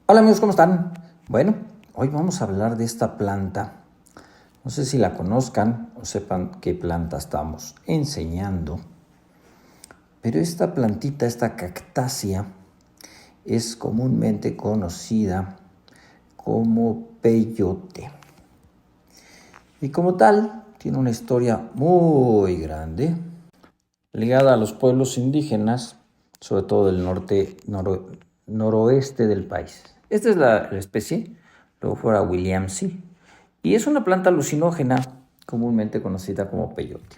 Hola amigos, ¿cómo están? Bueno, hoy vamos a hablar de esta planta. No sé si la conozcan o sepan qué planta estamos enseñando, pero esta plantita, esta cactácea, es comúnmente conocida como peyote. Y como tal, tiene una historia muy grande, ligada a los pueblos indígenas, sobre todo del noroeste del país. Esta es la especie, luego fuera Williamsi, y es una planta alucinógena comúnmente conocida como peyote.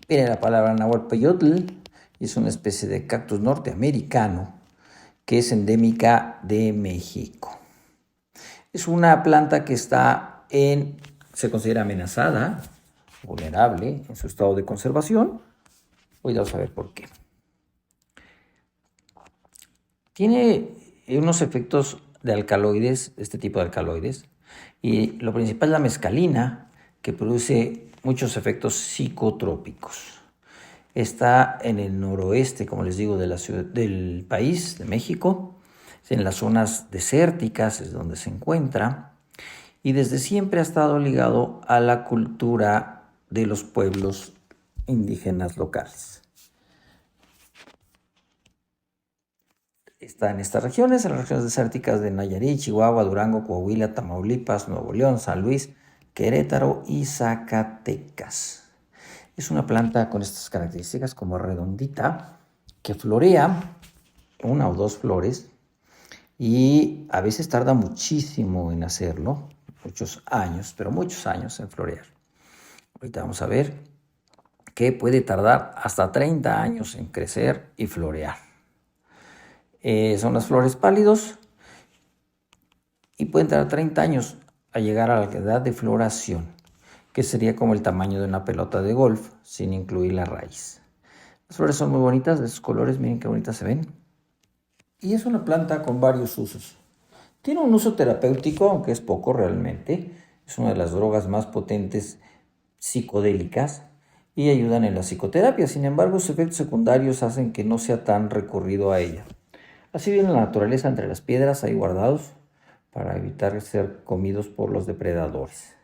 Viene la palabra náhuatl peyotl y es una especie de cactus norteamericano que es endémica de México. Es una planta que se considera amenazada, vulnerable en su estado de conservación. Hoy vamos a ver por qué. Tiene unos efectos de alcaloides, este tipo de alcaloides, y lo principal es la mescalina, que produce muchos efectos psicotrópicos. Está en el noroeste, como les digo, del país, de México, en las zonas desérticas es donde se encuentra, y desde siempre ha estado ligado a la cultura de los pueblos indígenas locales. Está en estas regiones, en las regiones desérticas de Nayarit, Chihuahua, Durango, Coahuila, Tamaulipas, Nuevo León, San Luis, Querétaro y Zacatecas. Es una planta con estas características como redondita, que florea una o dos flores y a veces tarda muchísimo en hacerlo, muchos años, pero muchos años en florear. Ahorita vamos a ver que puede tardar hasta 30 años en crecer y florear. Son las flores pálidos y pueden tardar 30 años a llegar a la edad de floración, que sería como el tamaño de una pelota de golf, sin incluir la raíz. Las flores son muy bonitas, de sus colores, miren qué bonitas se ven. Y es una planta con varios usos. Tiene un uso terapéutico, aunque es poco realmente. Es una de las drogas más potentes psicodélicas y ayudan en la psicoterapia. Sin embargo, sus efectos secundarios hacen que no sea tan recurrido a ella. Así viene la naturaleza entre las piedras ahí guardados para evitar ser comidos por los depredadores.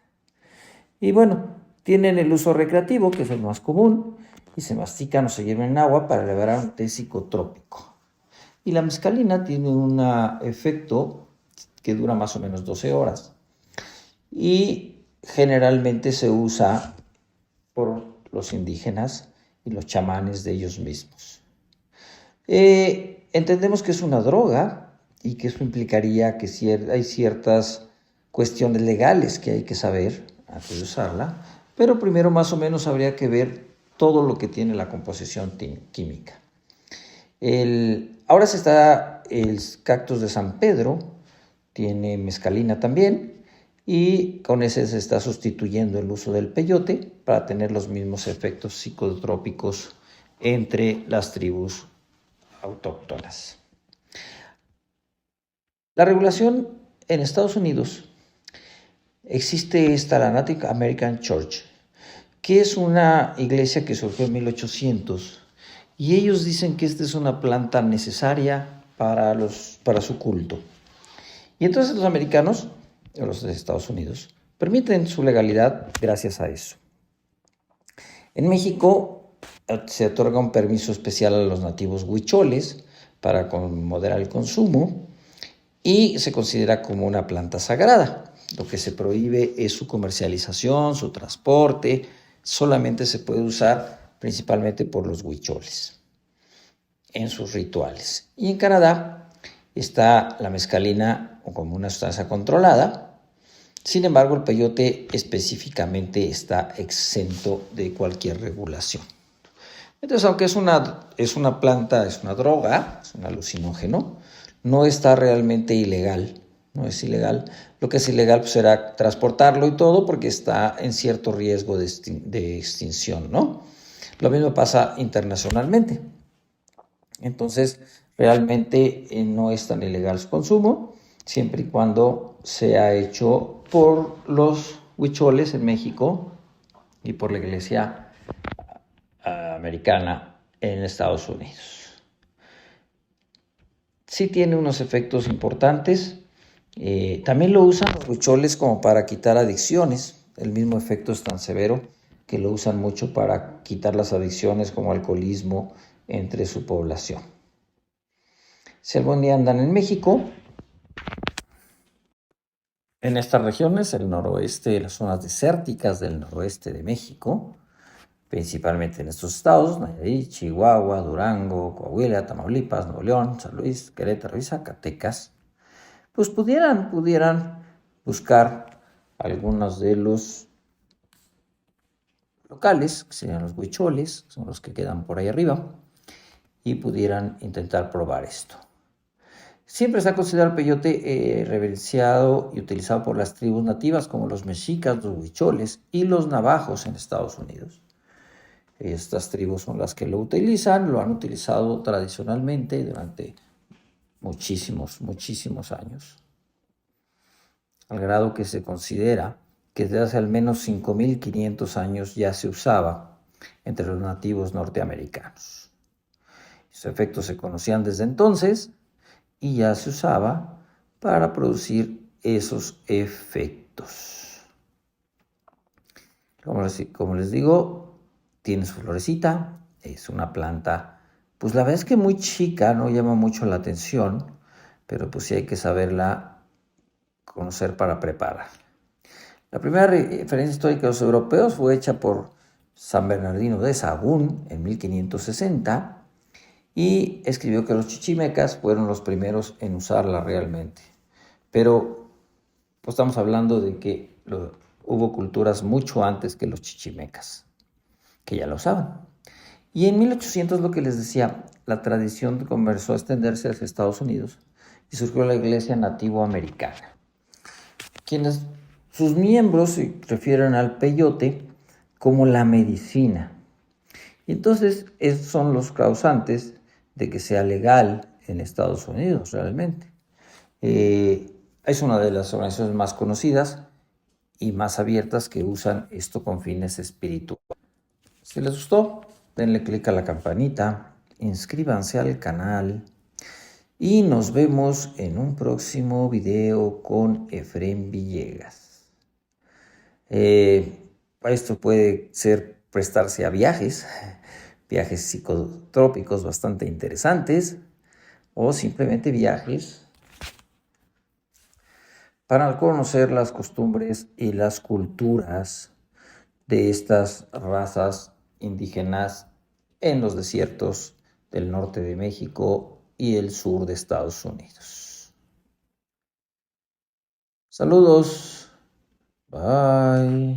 Y bueno, tienen el uso recreativo, que es el más común, y se mastican o se hierven en agua para elaborar un té psicotrópico. Y la mescalina tiene un efecto que dura más o menos 12 horas y generalmente se usa por los indígenas y los chamanes de ellos mismos. Entendemos que es una droga y que eso implicaría que hay ciertas cuestiones legales que hay que saber antes de usarla, pero primero más o menos habría que ver todo lo que tiene la composición química. Ahora se está el cactus de San Pedro, tiene mescalina también, y con ese se está sustituyendo el uso del peyote para tener los mismos efectos psicotrópicos entre las tribus autóctonas. La regulación en Estados Unidos existe la Native American Church, que es una iglesia que surgió en 1800 y ellos dicen que esta es una planta necesaria para su culto. Y entonces los americanos, los de Estados Unidos, permiten su legalidad gracias a eso. En México se otorga un permiso especial a los nativos huicholes para moderar el consumo y se considera como una planta sagrada. Lo que se prohíbe es su comercialización, su transporte, solamente se puede usar principalmente por los huicholes en sus rituales. Y en Canadá está la mescalina como una sustancia controlada. Sin embargo, el peyote específicamente está exento de cualquier regulación. Entonces, aunque es una planta, es una droga, es un alucinógeno, no está realmente ilegal, no es ilegal. Lo que es ilegal pues, será transportarlo y todo porque está en cierto riesgo de extinción, ¿no? Lo mismo pasa internacionalmente. Entonces, realmente no es tan ilegal su consumo, siempre y cuando sea hecho por los huicholes en México y por la iglesia americana en Estados Unidos. sí tiene unos efectos importantes. También lo usan los huicholes como para quitar adicciones. El mismo efecto es tan severo que lo usan mucho para quitar las adicciones como alcoholismo entre su población. Si algún día andan en México, en estas regiones, el noroeste, las zonas desérticas del noroeste de México, principalmente en estos estados, Nayarit, Chihuahua, Durango, Coahuila, Tamaulipas, Nuevo León, San Luis, Querétaro y Zacatecas, pues pudieran buscar algunos de los locales, que serían los huicholes, que son los que quedan por ahí arriba, y pudieran intentar probar esto. Siempre se ha considerado el peyote reverenciado y utilizado por las tribus nativas como los mexicas, los huicholes y los navajos en Estados Unidos. Estas tribus son las que lo utilizan, lo han utilizado tradicionalmente durante muchísimos años, al grado que se considera que desde hace al menos 5.500 años ya se usaba entre los nativos norteamericanos. Sus efectos se conocían desde entonces y ya se usaba para producir esos efectos. Como les digo, tiene su florecita, es una planta, pues la verdad es que muy chica, no llama mucho la atención, pero pues sí hay que saberla conocer para preparar. La primera referencia histórica de los europeos fue hecha por San Bernardino de Sahagún en 1560 y escribió que los chichimecas fueron los primeros en usarla realmente. Pero pues estamos hablando de que hubo culturas mucho antes que los chichimecas, que ya lo usaban. Y en 1800, lo que les decía, la tradición comenzó a extenderse hacia Estados Unidos y surgió la iglesia nativoamericana, quienes sus miembros se refieren al peyote como la medicina. Y entonces esos son los causantes de que sea legal en Estados Unidos realmente. Es una de las organizaciones más conocidas y más abiertas que usan esto con fines espirituales. Si les gustó, denle clic a la campanita, inscríbanse al canal y nos vemos en un próximo video con Efrén Villegas. Esto puede prestarse a viajes psicotrópicos bastante interesantes o simplemente viajes para conocer las costumbres y las culturas de estas razas indígenas en los desiertos del norte de México y el sur de Estados Unidos. Saludos. Bye.